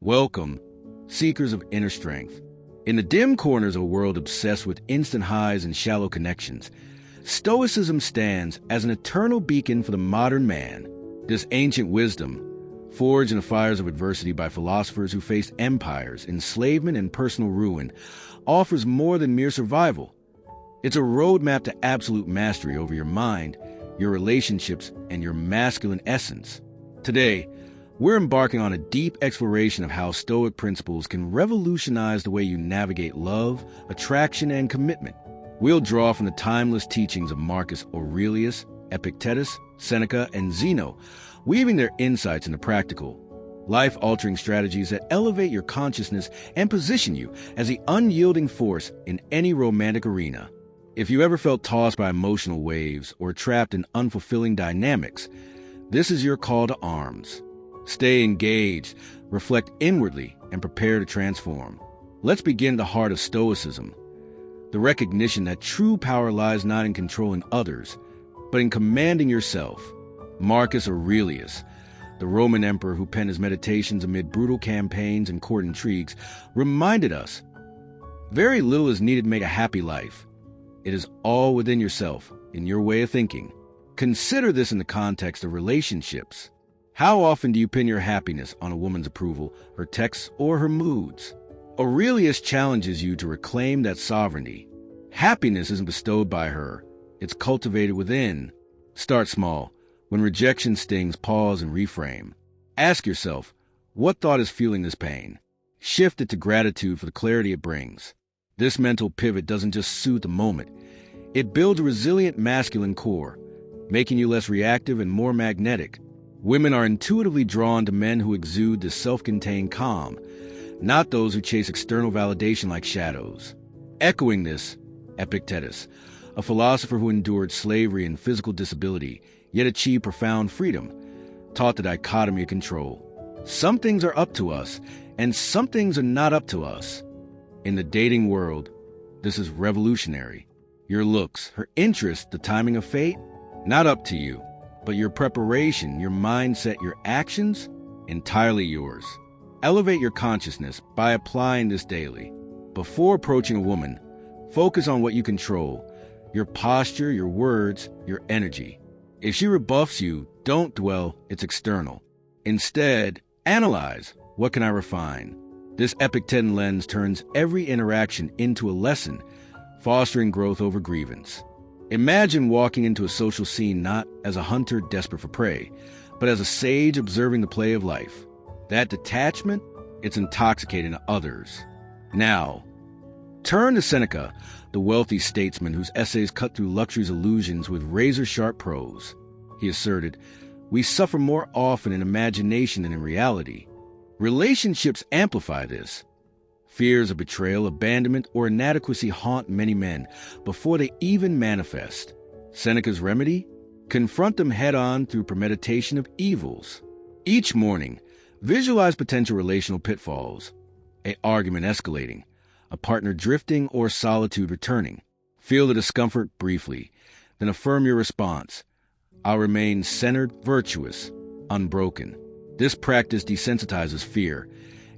Welcome, seekers of inner strength. In the dim corners of a world obsessed with instant highs and shallow connections, Stoicism stands as an eternal beacon for the modern man. This ancient wisdom, forged in the fires of adversity by philosophers who faced empires, enslavement, and personal ruin, offers more than mere survival. It's a roadmap to absolute mastery over your mind, your relationships, and your masculine essence. Today, we're embarking on a deep exploration of how Stoic principles can revolutionize the way you navigate love, attraction, and commitment. We'll draw from the timeless teachings of Marcus Aurelius, Epictetus, Seneca, and Zeno, weaving their insights into practical, life-altering strategies that elevate your consciousness and position you as the unyielding force in any romantic arena. If you ever felt tossed by emotional waves or trapped in unfulfilling dynamics, this is your call to arms. Stay engaged, reflect inwardly, and prepare to transform. Let's begin at the heart of Stoicism, the recognition that true power lies not in controlling others, but in commanding yourself. Marcus Aurelius, the Roman emperor who penned his meditations amid brutal campaigns and court intrigues, reminded us, very little is needed to make a happy life. It is all within yourself, in your way of thinking. Consider this in the context of relationships. How often do you pin your happiness on a woman's approval, her texts, or her moods? Aurelius challenges you to reclaim that sovereignty. Happiness isn't bestowed by her. It's cultivated within. Start small. When rejection stings, pause and reframe. Ask yourself, what thought is fueling this pain? Shift it to gratitude for the clarity it brings. This mental pivot doesn't just soothe the moment. It builds a resilient masculine core, making you less reactive and more magnetic. Women are intuitively drawn to men who exude this self-contained calm, not those who chase external validation like shadows. Echoing this, Epictetus, a philosopher who endured slavery and physical disability, yet achieved profound freedom, taught the dichotomy of control. Some things are up to us, and some things are not up to us. In the dating world, this is revolutionary. Your looks, her interest, the timing of fate, not up to you. But your preparation, your mindset, your actions, entirely yours. Elevate your consciousness by applying this daily. Before approaching a woman, focus on what you control, your posture, your words, your energy. If she rebuffs you, don't dwell, it's external. Instead, analyze, what can I refine? This Epictetan lens turns every interaction into a lesson, fostering growth over grievance. Imagine walking into a social scene not as a hunter desperate for prey, but as a sage observing the play of life. That detachment, it's intoxicating to others. Now, turn to Seneca, the wealthy statesman whose essays cut through luxury's illusions with razor-sharp prose. He asserted, "We suffer more often in imagination than in reality." Relationships amplify this. Fears of betrayal, abandonment, or inadequacy haunt many men before they even manifest. Seneca's remedy? Confront them head-on through premeditation of evils. Each morning, visualize potential relational pitfalls. An argument escalating, a partner drifting, or solitude returning. Feel the discomfort briefly, then affirm your response. I'll remain centered, virtuous, unbroken. This practice desensitizes fear,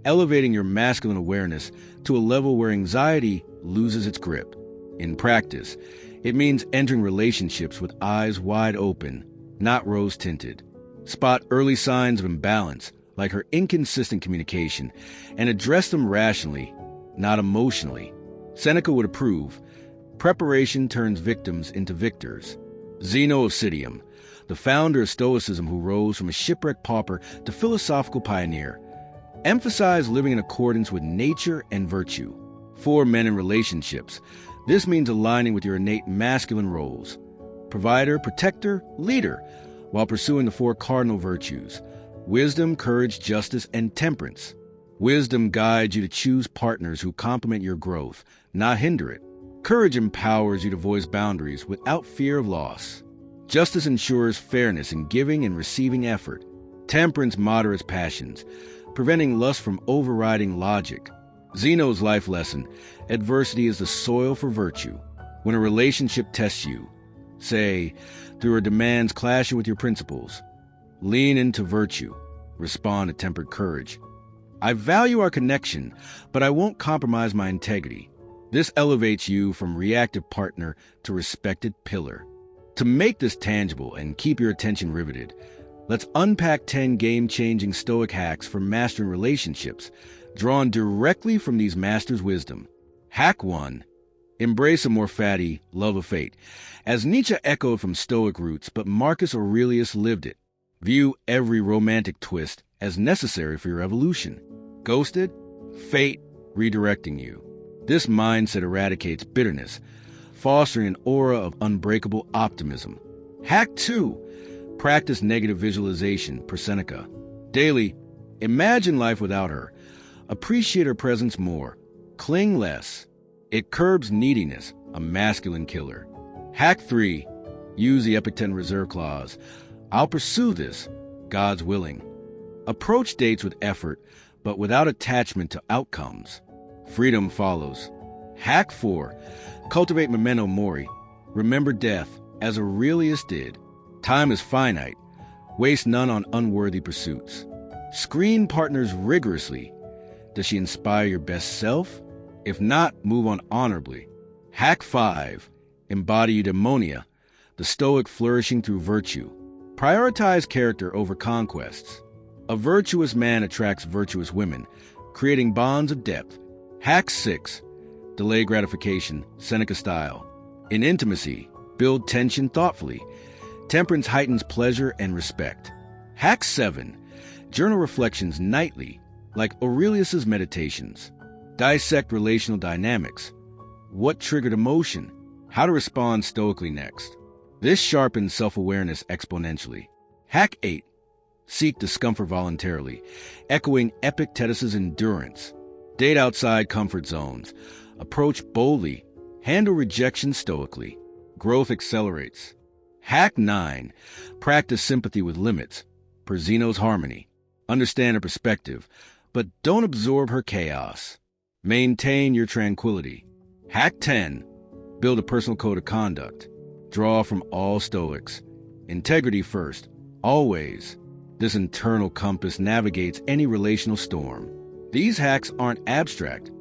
elevating your masculine awareness to a level where anxiety loses its grip. In practice, it means entering relationships with eyes wide open, not rose-tinted. Spot early signs of imbalance, like her inconsistent communication, and address them rationally, not emotionally. Seneca would approve, preparation turns victims into victors. Zeno of Citium, the founder of Stoicism who rose from a shipwrecked pauper to philosophical pioneer, emphasize living in accordance with nature and virtue. For men in relationships, this means aligning with your innate masculine roles: provider, protector, leader, while pursuing the four cardinal virtues: wisdom, courage, justice, and temperance. Wisdom guides you to choose partners who complement your growth, not hinder it. Courage empowers you to voice boundaries without fear of loss. Justice ensures fairness in giving and receiving effort. Temperance moderates passions, preventing lust from overriding logic. Zeno's life lesson: adversity is the soil for virtue. When a relationship tests you, say, through her demands clashing with your principles, lean into virtue, respond to tempered courage. I value our connection, but I won't compromise my integrity. This elevates you from reactive partner to respected pillar. To make this tangible and keep your attention riveted, let's unpack 10 game-changing Stoic hacks for mastering relationships, drawn directly from these masters' wisdom. Hack 1. Embrace a more fatty love of fate. As Nietzsche echoed from Stoic roots, but Marcus Aurelius lived it. View every romantic twist as necessary for your evolution. Ghosted? Fate redirecting you. This mindset eradicates bitterness, fostering an aura of unbreakable optimism. Hack 2. Practice negative visualization per Seneca. Daily, imagine life without her. Appreciate her presence more. Cling less. It curbs neediness, a masculine killer. Hack 3. Use the Epictetus reserve clause. I'll pursue this, God's willing. Approach dates with effort, but without attachment to outcomes. Freedom follows. Hack 4. Cultivate memento mori. Remember death, as Aurelius did. Time is finite. Waste none on unworthy pursuits. Screen partners rigorously. Does she inspire your best self? If not, move on honorably. Hack 5. Embody eudaimonia, the Stoic flourishing through virtue. Prioritize character over conquests. A virtuous man attracts virtuous women, creating bonds of depth. Hack 6. Delay gratification, Seneca style. In intimacy, build tension thoughtfully. Temperance heightens pleasure and respect. Hack 7. Journal reflections nightly, like Aurelius's meditations. Dissect relational dynamics. What triggered emotion? How to respond stoically next. This sharpens self-awareness exponentially. Hack 8. Seek discomfort voluntarily, echoing Epictetus's endurance. Date outside comfort zones. Approach boldly. Handle rejection stoically. Growth accelerates. Hack 9. Practice sympathy with limits, per Zeno's harmony. Understand her perspective, but don't absorb her chaos. Maintain your tranquility. Hack 10. Build a personal code of conduct. Draw from all Stoics. Integrity first, always. This internal compass navigates any relational storm. These hacks aren't abstract.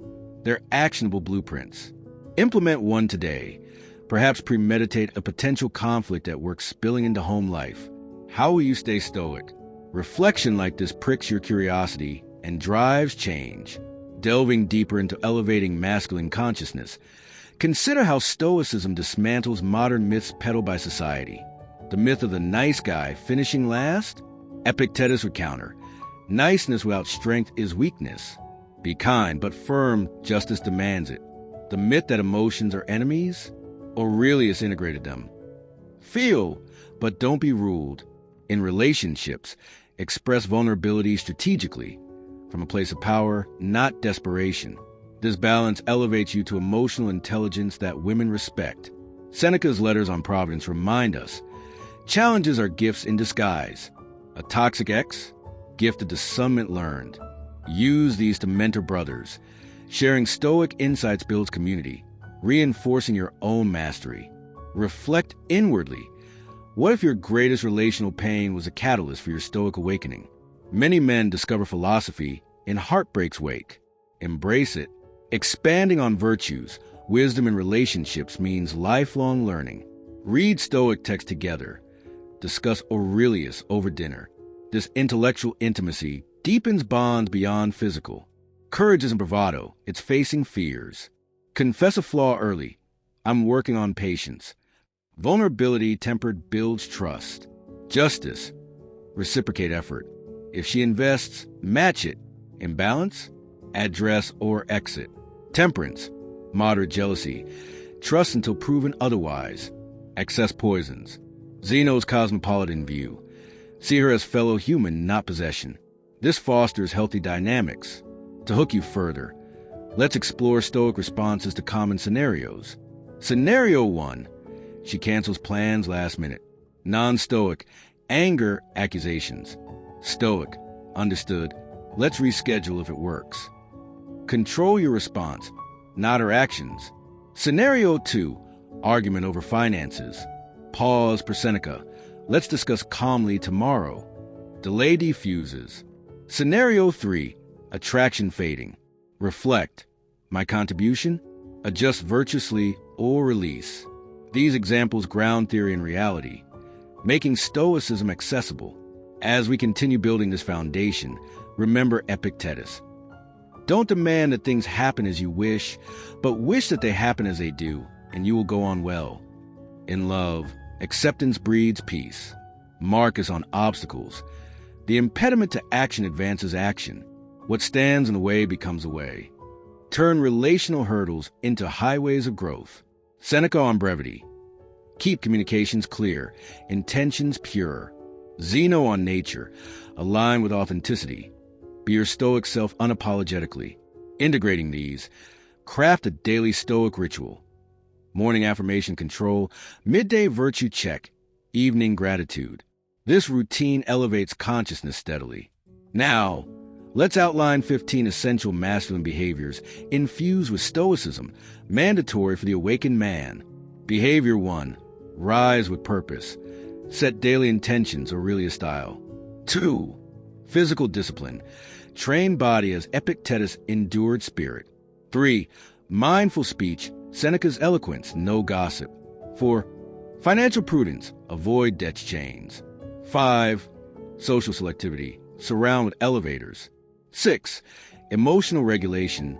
They're actionable blueprints. Implement one today. Perhaps premeditate a potential conflict at work spilling into home life. How will you stay stoic? Reflection like this pricks your curiosity and drives change. Delving deeper into elevating masculine consciousness, consider how Stoicism dismantles modern myths peddled by society. The myth of the nice guy finishing last? Epictetus would counter, niceness without strength is weakness. Be kind, but firm, justice demands it. The myth that emotions are enemies? Aurelius integrated them. Feel, but don't be ruled. In relationships, express vulnerability strategically, from a place of power, not desperation. This balance elevates you to emotional intelligence that women respect. Seneca's letters on Providence remind us, challenges are gifts in disguise. A toxic ex, gift of discernment learned. Use these to mentor brothers. Sharing Stoic insights builds community, reinforcing your own mastery. Reflect inwardly. What if your greatest relational pain was a catalyst for your Stoic awakening? Many men discover philosophy in heartbreak's wake. Embrace it. Expanding on virtues, wisdom, and relationships means lifelong learning. Read Stoic texts together. Discuss Aurelius over dinner. This intellectual intimacy deepens bonds beyond physical. Courage isn't bravado, it's facing fears. Confess a flaw early. I'm working on patience. Vulnerability tempered builds trust. Justice, reciprocate effort. If she invests, match it. Imbalance, address or exit. Temperance, moderate jealousy. Trust until proven otherwise. Excess poisons. Zeno's cosmopolitan view. See her as fellow human, not possession. This fosters healthy dynamics. To hook you further, let's explore Stoic responses to common scenarios. Scenario 1. She cancels plans last minute. Non-Stoic, anger, accusations. Stoic, understood. Let's reschedule if it works. Control your response, not her actions. Scenario 2. Argument over finances. Pause per Seneca. Let's discuss calmly tomorrow. Delay diffuses. Scenario 3. attraction fading. Reflect. My contribution? Adjust virtuously or release. These examples ground theory in reality, making Stoicism accessible. As we continue building this foundation, remember Epictetus. Don't demand that things happen as you wish, but wish that they happen as they do, and you will go on well. In love, acceptance breeds peace. Marcus on obstacles. The impediment to action advances action. What stands in the way becomes a way. Turn relational hurdles into highways of growth. Seneca on brevity. Keep communications clear, intentions pure. Zeno on nature. Align with authenticity. Be your stoic self unapologetically. Integrating these, craft a daily stoic ritual. Morning affirmation control, midday virtue check, evening gratitude. This routine elevates consciousness steadily. Now, let's outline 15 essential masculine behaviors infused with Stoicism, mandatory for the awakened man. Behavior 1. Rise with purpose. Set daily intentions, Aurelius style. 2. Physical discipline. Train body as Epictetus endured spirit. 3. Mindful speech. Seneca's eloquence, no gossip. 4. Financial prudence. Avoid debt chains. 5. Social selectivity. Surround with elevators. 6. Emotional regulation.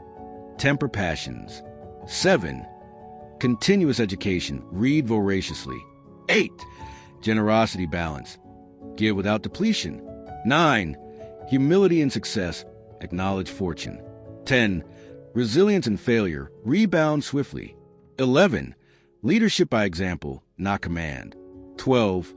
Temper passions. 7. Continuous education. Read voraciously. 8. Generosity balance. Give without depletion. 9. Humility in success. Acknowledge fortune. 10. Resilience in failure. Rebound swiftly. 11. Leadership by example, not command. 12.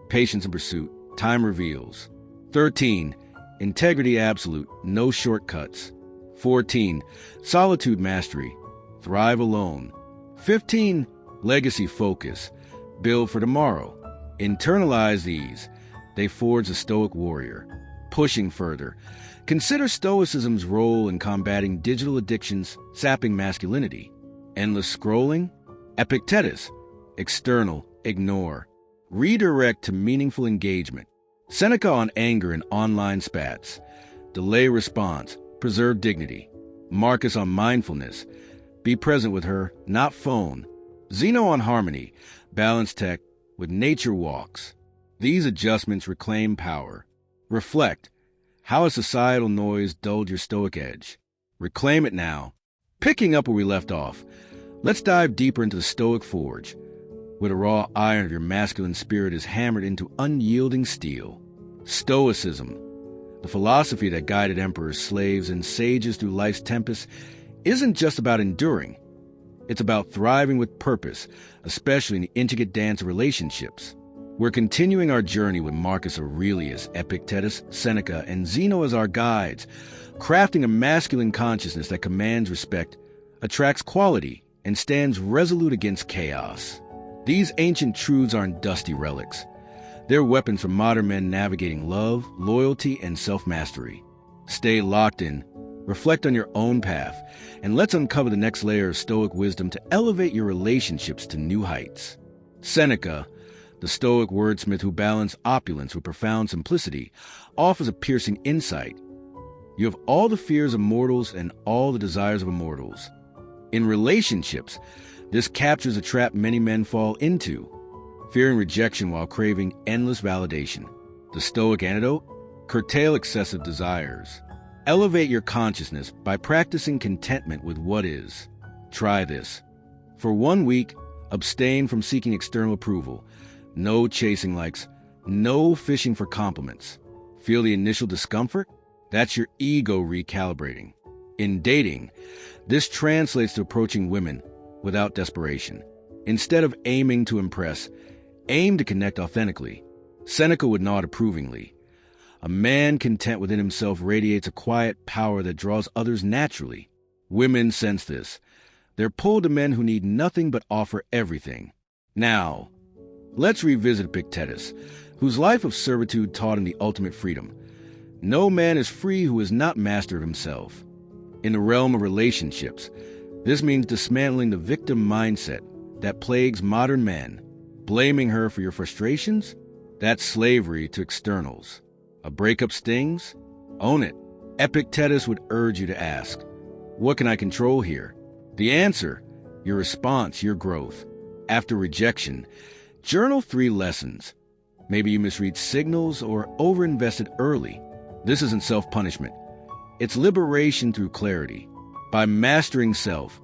Patience in pursuit. Time reveals. 13. Integrity absolute. No shortcuts. 14. Solitude mastery. Thrive alone. 15. Legacy focus. Build for tomorrow. Internalize these. They forge a stoic warrior. Pushing further, consider Stoicism's role in combating digital addictions, sapping masculinity. Endless scrolling? Epictetus. External, ignore. Redirect to meaningful engagement. Seneca on anger and online spats. Delay response, preserve dignity. Marcus on mindfulness. Be present with her, not phone. Zeno on harmony. Balance tech with nature walks. These adjustments reclaim power. Reflect. How has societal noise dulled your stoic edge? Reclaim it now. Picking up where we left off, let's dive deeper into the stoic forge, where the raw iron of your masculine spirit is hammered into unyielding steel. Stoicism, the philosophy that guided emperors, slaves, and sages through life's tempests, isn't just about enduring. It's about thriving with purpose, especially in the intricate dance of relationships. We're continuing our journey with Marcus Aurelius, Epictetus, Seneca, and Zeno as our guides, crafting a masculine consciousness that commands respect, attracts quality, and stands resolute against chaos. These ancient truths aren't dusty relics. They're weapons for modern men navigating love, loyalty, and self-mastery. Stay locked in, reflect on your own path, and let's uncover the next layer of stoic wisdom to elevate your relationships to new heights. Seneca, the stoic wordsmith who balanced opulence with profound simplicity, offers a piercing insight. You have all the fears of mortals and all the desires of immortals. In relationships, this captures a trap many men fall into, fearing rejection while craving endless validation. The stoic antidote? Curtail excessive desires. Elevate your consciousness by practicing contentment with what is. Try this. For 1 week, abstain from seeking external approval. No chasing likes, no fishing for compliments. Feel the initial discomfort? That's your ego recalibrating. In dating, this translates to approaching women without desperation. Instead of aiming to impress, aim to connect authentically. Seneca would nod approvingly. A man content within himself radiates a quiet power that draws others naturally. Women sense this. They're pulled to men who need nothing but offer everything. Now, let's revisit Epictetus, whose life of servitude taught him the ultimate freedom. No man is free who is not master of himself. In the realm of relationships, this means dismantling the victim mindset that plagues modern men. Blaming her for your frustrations? That's slavery to externals. A breakup stings? Own it. Epictetus would urge you to ask, what can I control here? The answer, your response, your growth. After rejection, journal 3 lessons. Maybe you misread signals or overinvested early. This isn't self-punishment. It's liberation through clarity. By mastering self,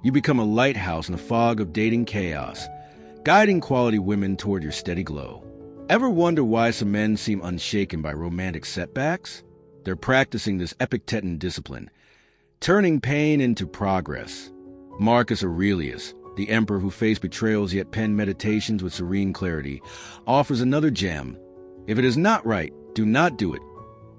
you become a lighthouse in the fog of dating chaos, guiding quality women toward your steady glow. Ever wonder why some men seem unshaken by romantic setbacks? They're practicing this Epictetan discipline, turning pain into progress. Marcus Aurelius, the emperor who faced betrayals yet penned meditations with serene clarity, offers another gem. If it is not right, do not do it.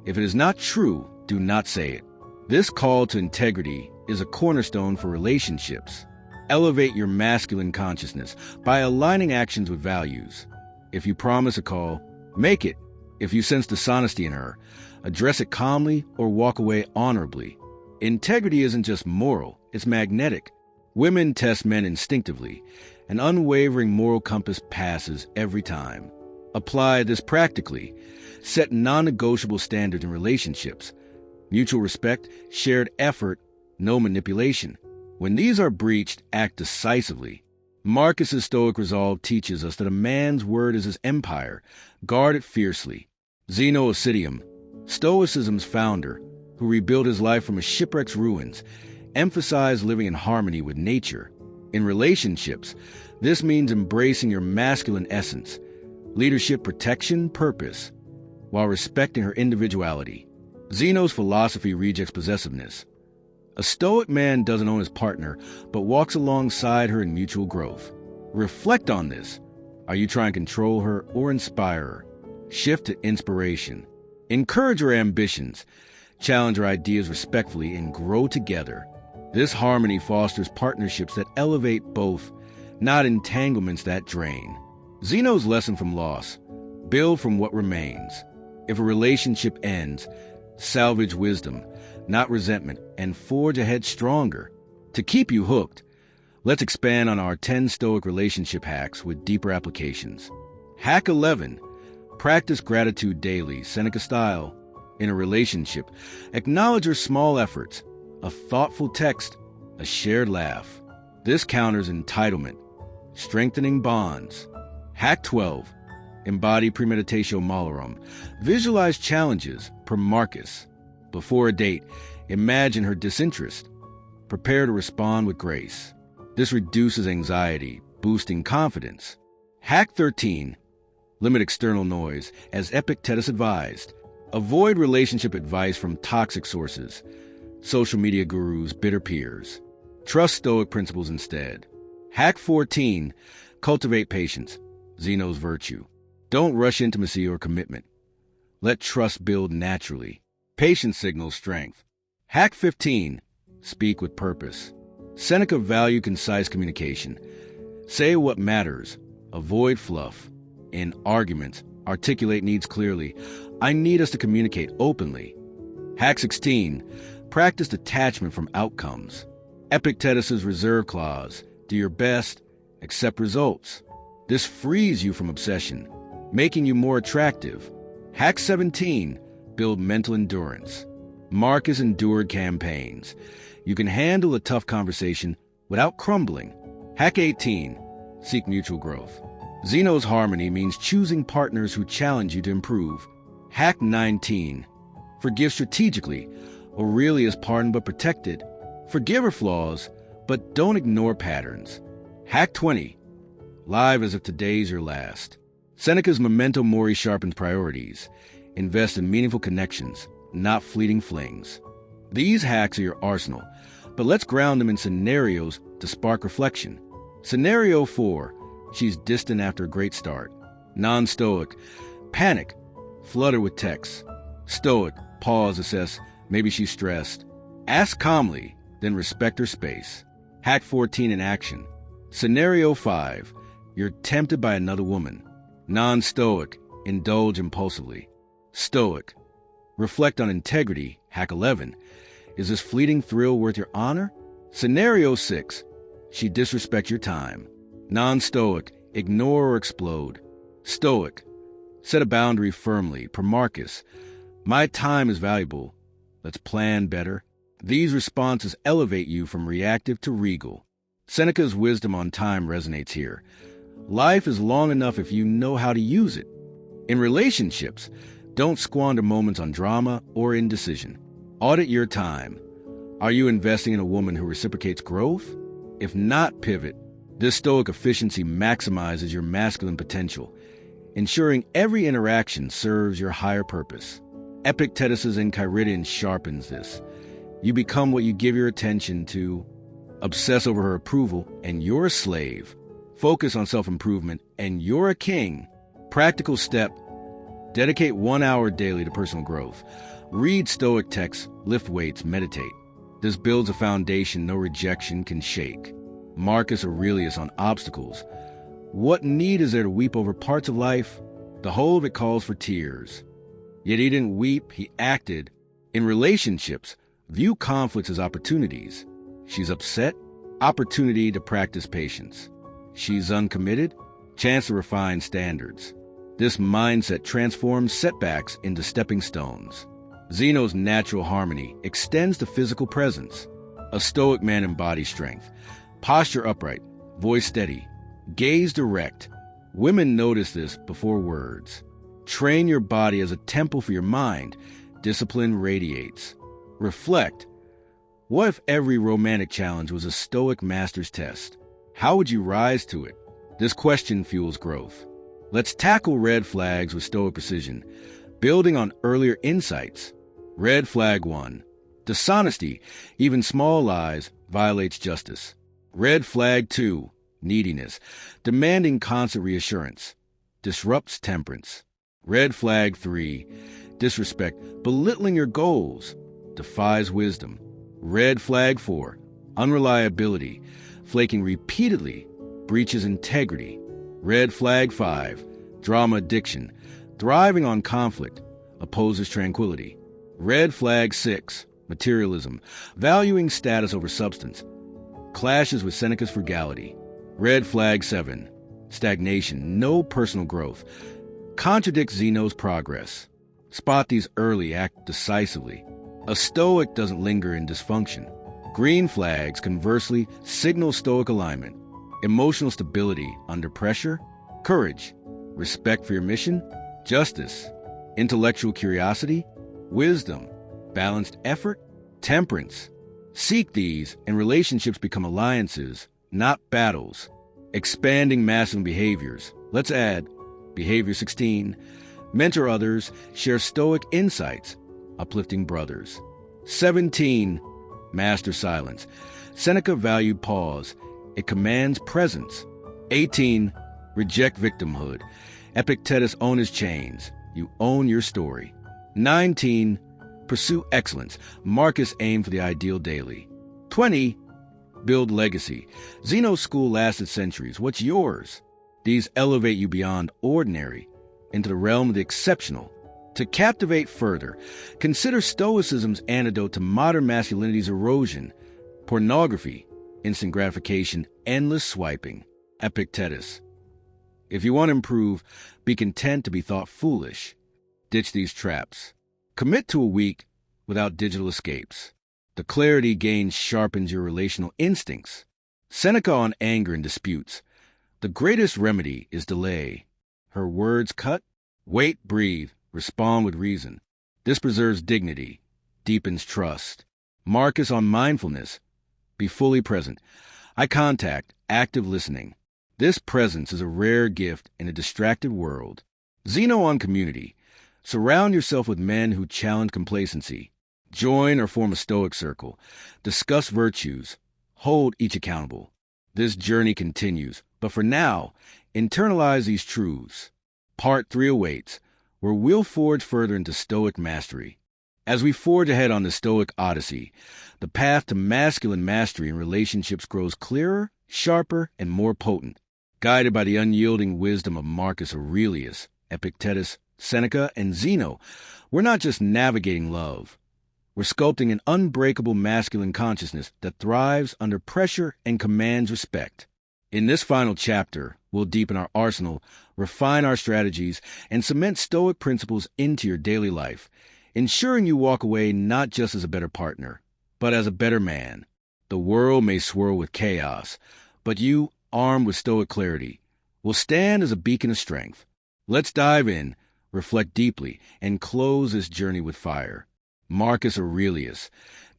If it is not true, do not say it. This call to integrity is a cornerstone for relationships. Elevate your masculine consciousness by aligning actions with values. If you promise a call, make it. If you sense dishonesty in her, address it calmly or walk away honorably. Integrity isn't just moral, it's magnetic. Women test men instinctively. An unwavering moral compass passes every time. Apply this practically. Set non-negotiable standards in relationships. Mutual respect, shared effort, no manipulation. When these are breached, act decisively. Marcus's Stoic resolve teaches us that a man's word is his empire. Guard it fiercely. Zeno of Citium, Stoicism's founder, who rebuilt his life from a shipwreck's ruins, emphasized living in harmony with nature. In relationships, this means embracing your masculine essence, leadership, protection, purpose, while respecting her individuality. Zeno's philosophy rejects possessiveness. A Stoic man doesn't own his partner, but walks alongside her in mutual growth. Reflect on this. Are you trying to control her or inspire her? Shift to inspiration. Encourage her ambitions. Challenge her ideas respectfully and grow together. This harmony fosters partnerships that elevate both, not entanglements that drain. Zeno's lesson from loss: build from what remains. If a relationship ends, salvage wisdom, not resentment, and forge ahead stronger. To keep you hooked, let's expand on our 10 Stoic relationship hacks with deeper applications. Hack 11. Practice gratitude daily, Seneca style. In a relationship, acknowledge your small efforts, a thoughtful text, a shared laugh. This counters entitlement, strengthening bonds. Hack 12. Embody premeditatio malorum. Visualize challenges, per Marcus. Before a date, imagine her disinterest. Prepare to respond with grace. This reduces anxiety, boosting confidence. Hack 13. Limit external noise, as Epictetus advised. Avoid relationship advice from toxic sources, social media gurus, bitter peers. Trust Stoic principles instead. Hack 14. Cultivate patience, Zeno's virtue. Don't rush intimacy or commitment. Let trust build naturally. Patience signals strength. Hack 15. Speak with purpose. Seneca valued concise communication. Say what matters. Avoid fluff. In arguments, articulate needs clearly. I need us to communicate openly. Hack 16. Practice detachment from outcomes. Epictetus' reserve clause. Do your best, accept results. This frees you from obsession, making you more attractive. Hack 17. Build mental endurance. Marcus endured campaigns. You can handle a tough conversation without crumbling. Hack 18. Seek mutual growth. Zeno's harmony means choosing partners who challenge you to improve. Hack 19. Forgive strategically. Aurelius pardoned but protected. Forgive her flaws, but don't ignore patterns. Hack 20. Live as if today's your last. Seneca's memento mori sharpens priorities. Invest in meaningful connections, not fleeting flings. These hacks are your arsenal, but let's ground them in scenarios to spark reflection. Scenario 4. She's distant after a great start. Non-Stoic. Panic. Flutter with texts. Stoic. Pause, assess. Maybe she's stressed. Ask calmly, then respect her space. Hack 14 in action. Scenario 5. You're tempted by another woman. Non-Stoic. Indulge impulsively. Stoic. Reflect on integrity. Hack 11. Is this fleeting thrill worth your honor? Scenario 6. She disrespects your time. Non-Stoic. Ignore or explode. Stoic. Set a boundary firmly. Per Marcus. My time is valuable. Let's plan better. These responses elevate you from reactive to regal. Seneca's wisdom on time resonates here. Life is long enough if you know how to use it. In relationships, don't squander moments on drama or indecision. Audit your time. Are you investing in a woman who reciprocates growth? If not, pivot. This stoic efficiency maximizes your masculine potential, ensuring every interaction serves your higher purpose. Epictetus' Enchiridion sharpens this. You become what you give your attention to. Obsess over her approval, and you're a slave. Focus on self-improvement, and you're a king. Practical step: dedicate 1 hour daily to personal growth. Read Stoic texts, lift weights, meditate. This builds a foundation no rejection can shake. Marcus Aurelius on obstacles. What need is there to weep over parts of life? The whole of it calls for tears. Yet he didn't weep, he acted. In relationships, view conflicts as opportunities. She's upset? Opportunity to practice patience. She's uncommitted? Chance to refine standards. This mindset transforms setbacks into stepping stones. Zeno's natural harmony extends to physical presence. A stoic man embodies strength. Posture upright, voice steady, gaze direct. Women notice this before words. Train your body as a temple for your mind. Discipline radiates. Reflect. What if every romantic challenge was a stoic master's test? How would you rise to it? This question fuels growth. Let's tackle red flags with stoic precision, building on earlier insights. Red flag 1. Dishonesty, even small lies, violates justice. Red flag 2. Neediness, demanding constant reassurance, disrupts temperance. Red flag 3. Disrespect, belittling your goals, defies wisdom. Red flag 4. Unreliability, flaking repeatedly, breaches integrity. Red flag 5. Drama addiction, thriving on conflict, opposes tranquility. Red flag 6. Materialism, valuing status over substance, clashes with Seneca's frugality. Red flag 7. Stagnation, no personal growth, contradicts Zeno's progress. Spot these early, act decisively. A stoic doesn't linger in dysfunction. Green flags, conversely, signal stoic alignment. Emotional stability under pressure, courage, respect for your mission, justice, intellectual curiosity, wisdom, balanced effort, temperance. Seek these, and relationships become alliances, not battles. Expanding masculine behaviors. Let's add behavior 16. Mentor others, share stoic insights, uplifting brothers. 17. Master silence. Seneca valued pause. It commands presence. 18. Reject victimhood. Epictetus own his chains. You own your story. 19. Pursue excellence. Marcus aimed for the ideal daily. 20. Build legacy. Zeno's school lasted centuries. What's yours? These elevate you beyond ordinary into the realm of the exceptional. To captivate further, consider Stoicism's antidote to modern masculinity's erosion: pornography, instant gratification, endless swiping. Epictetus. If you want to improve, be content to be thought foolish. Ditch these traps. Commit to a week without digital escapes. The clarity gained sharpens your relational instincts. Seneca on anger and disputes. The greatest remedy is delay. Her words cut. Wait, breathe, respond with reason. This preserves dignity, deepens trust. Marcus on mindfulness. Be fully present. Eye contact, active listening. This presence is a rare gift in a distracted world. Zeno on community. Surround yourself with men who challenge complacency. Join or form a stoic circle. Discuss virtues. Hold each accountable. This journey continues, but for now, internalize these truths. Part 3 awaits, where we'll forge further into stoic mastery. As we forge ahead on the Stoic Odyssey, the path to masculine mastery in relationships grows clearer, sharper, and more potent. Guided by the unyielding wisdom of Marcus Aurelius, Epictetus, Seneca, and Zeno, we're not just navigating love. We're sculpting an unbreakable masculine consciousness that thrives under pressure and commands respect. In this final chapter, we'll deepen our arsenal, refine our strategies, and cement stoic principles into your daily life, ensuring you walk away not just as a better partner, but as a better man. The world may swirl with chaos, but you, armed with stoic clarity, will stand as a beacon of strength. Let's dive in, reflect deeply, and close this journey with fire. Marcus Aurelius,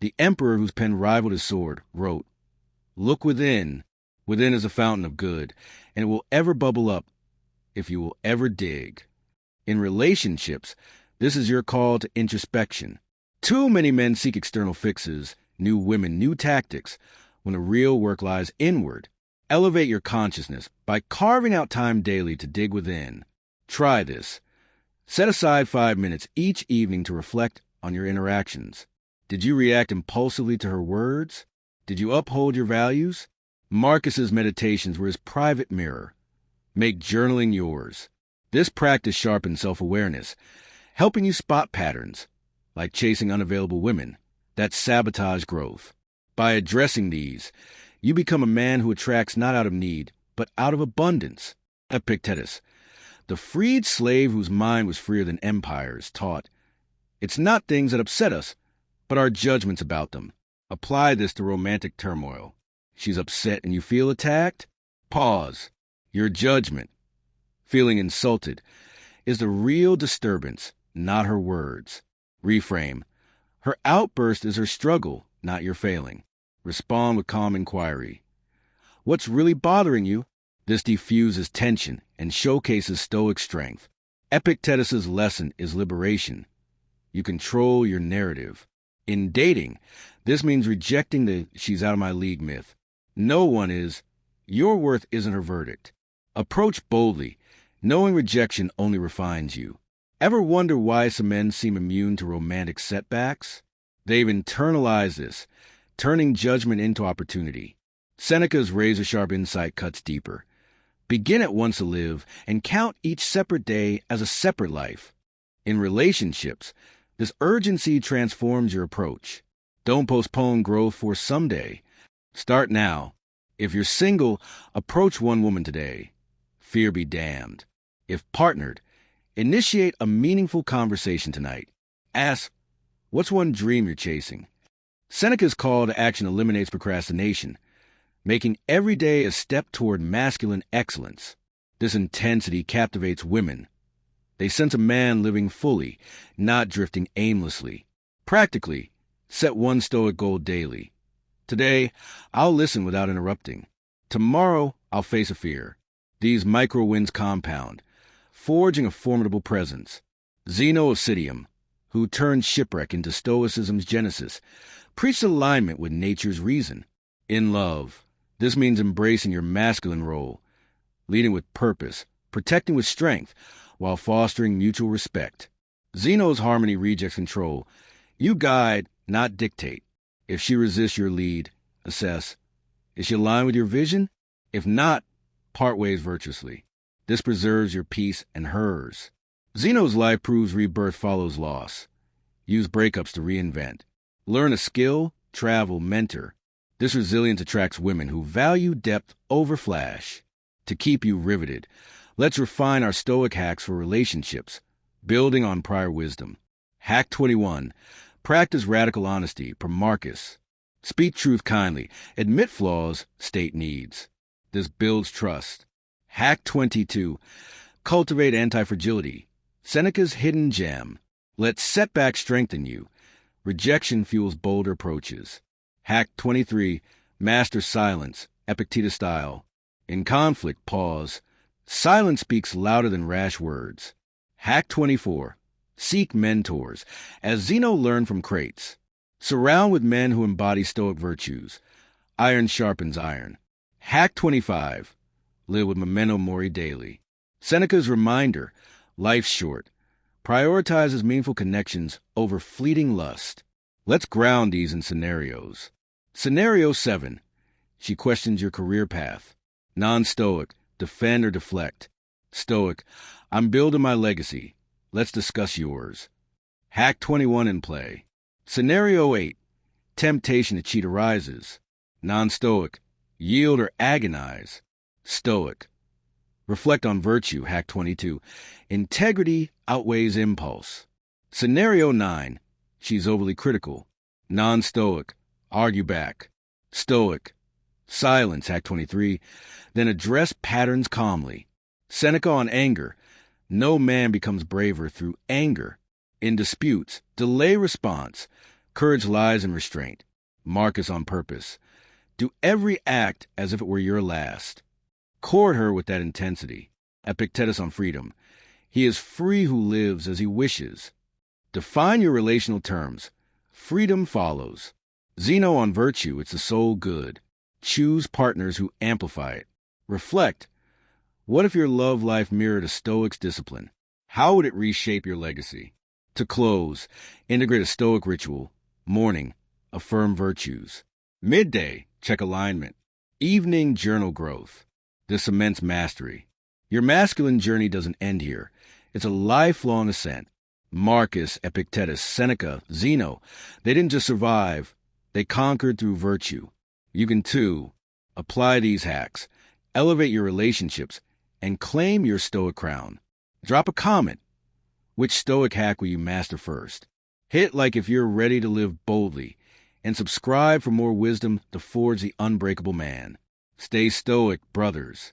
the emperor whose pen rivaled his sword, wrote, "Look within. Within is a fountain of good, and it will ever bubble up if you will ever dig." In relationships, this is your call to introspection. Too many men seek external fixes, new women, new tactics, when the real work lies inward. Elevate your consciousness by carving out time daily to dig within. Try this. Set aside 5 minutes each evening to reflect on your interactions. Did you react impulsively to her words? Did you uphold your values? Marcus's meditations were his private mirror. Make journaling yours. This practice sharpens self-awareness, helping you spot patterns, like chasing unavailable women, that sabotage growth. By addressing these, you become a man who attracts not out of need, but out of abundance. Epictetus, the freed slave whose mind was freer than empires, taught, "It's not things that upset us, but our judgments about them." Apply this to romantic turmoil. She's upset and you feel attacked? Pause. Your judgment, feeling insulted, is the real disturbance, not her words. Reframe. Her outburst is her struggle, not your failing. Respond with calm inquiry. What's really bothering you? This diffuses tension and showcases stoic strength. Epictetus' lesson is liberation. You control your narrative. In dating, this means rejecting the "she's out of my league" myth. No one is. Your worth isn't her verdict. Approach boldly, knowing rejection only refines you. Ever wonder why some men seem immune to romantic setbacks? They've internalized this, turning judgment into opportunity. Seneca's razor-sharp insight cuts deeper. Begin at once to live and count each separate day as a separate life. In relationships, this urgency transforms your approach. Don't postpone growth for someday. Start now. If you're single, approach one woman today. Fear be damned. If partnered, initiate a meaningful conversation tonight. Ask, what's one dream you're chasing? Seneca's call to action eliminates procrastination, making every day a step toward masculine excellence. This intensity captivates women. They sense a man living fully, not drifting aimlessly. Practically, set one stoic goal daily. Today, I'll listen without interrupting. Tomorrow, I'll face a fear. These micro wins compound, forging a formidable presence. Zeno of Citium, who turned shipwreck into Stoicism's genesis, preached alignment with nature's reason. In love, this means embracing your masculine role, leading with purpose, protecting with strength, while fostering mutual respect. Zeno's harmony rejects control. You guide, not dictate. If she resists your lead, assess. Is she aligned with your vision? If not, part ways virtuously. This preserves your peace and hers. Zeno's life proves rebirth follows loss. Use breakups to reinvent. Learn a skill, travel, mentor. This resilience attracts women who value depth over flash. To keep you riveted, let's refine our stoic hacks for relationships, building on prior wisdom. Hack 21. Practice radical honesty, per Marcus. Speak truth kindly. Admit flaws, state needs. This builds trust. Hack 22. Cultivate anti-fragility. Seneca's hidden gem. Let setbacks strengthen you. Rejection fuels bolder approaches. Hack 23. Master silence, Epictetus style. In conflict, pause. Silence speaks louder than rash words. Hack 24. Seek mentors, as Zeno learned from Crates. Surround with men who embody stoic virtues. Iron sharpens iron. Hack 25. Live with memento mori daily. Seneca's reminder, life's short. Prioritizes meaningful connections over fleeting lust. Let's ground these in scenarios. Scenario 7. She questions your career path. Non-stoic, defend or deflect. Stoic, I'm building my legacy. Let's discuss yours. Hack 21 in play. Scenario 8. Temptation to cheat arises. Non-stoic, yield or agonize. Stoic, reflect on virtue. Hack 22. Integrity outweighs impulse. Scenario 9. She's overly critical. Non-Stoic. Argue back. Stoic. Silence, Act 23. Then address patterns calmly. Seneca on anger. No man becomes braver through anger. In disputes, delay response. Courage lies in restraint. Marcus on purpose. Do every act as if it were your last. Court her with that intensity. Epictetus on freedom. He is free who lives as he wishes. Define your relational terms. Freedom follows. Zeno on virtue, it's the sole good. Choose partners who amplify it. Reflect. What if your love life mirrored a Stoic's discipline? How would it reshape your legacy? To close, integrate a Stoic ritual. Morning, affirm virtues. Midday, check alignment. Evening, journal growth. This cements mastery. Your masculine journey doesn't end here. It's a lifelong ascent. Marcus, Epictetus, Seneca, Zeno, they didn't just survive. They conquered through virtue. You can too. Apply these hacks. Elevate your relationships and claim your Stoic crown. Drop a comment. Which Stoic hack will you master first? Hit like if you're ready to live boldly, and subscribe for more wisdom to forge the unbreakable man. Stay Stoic, brothers.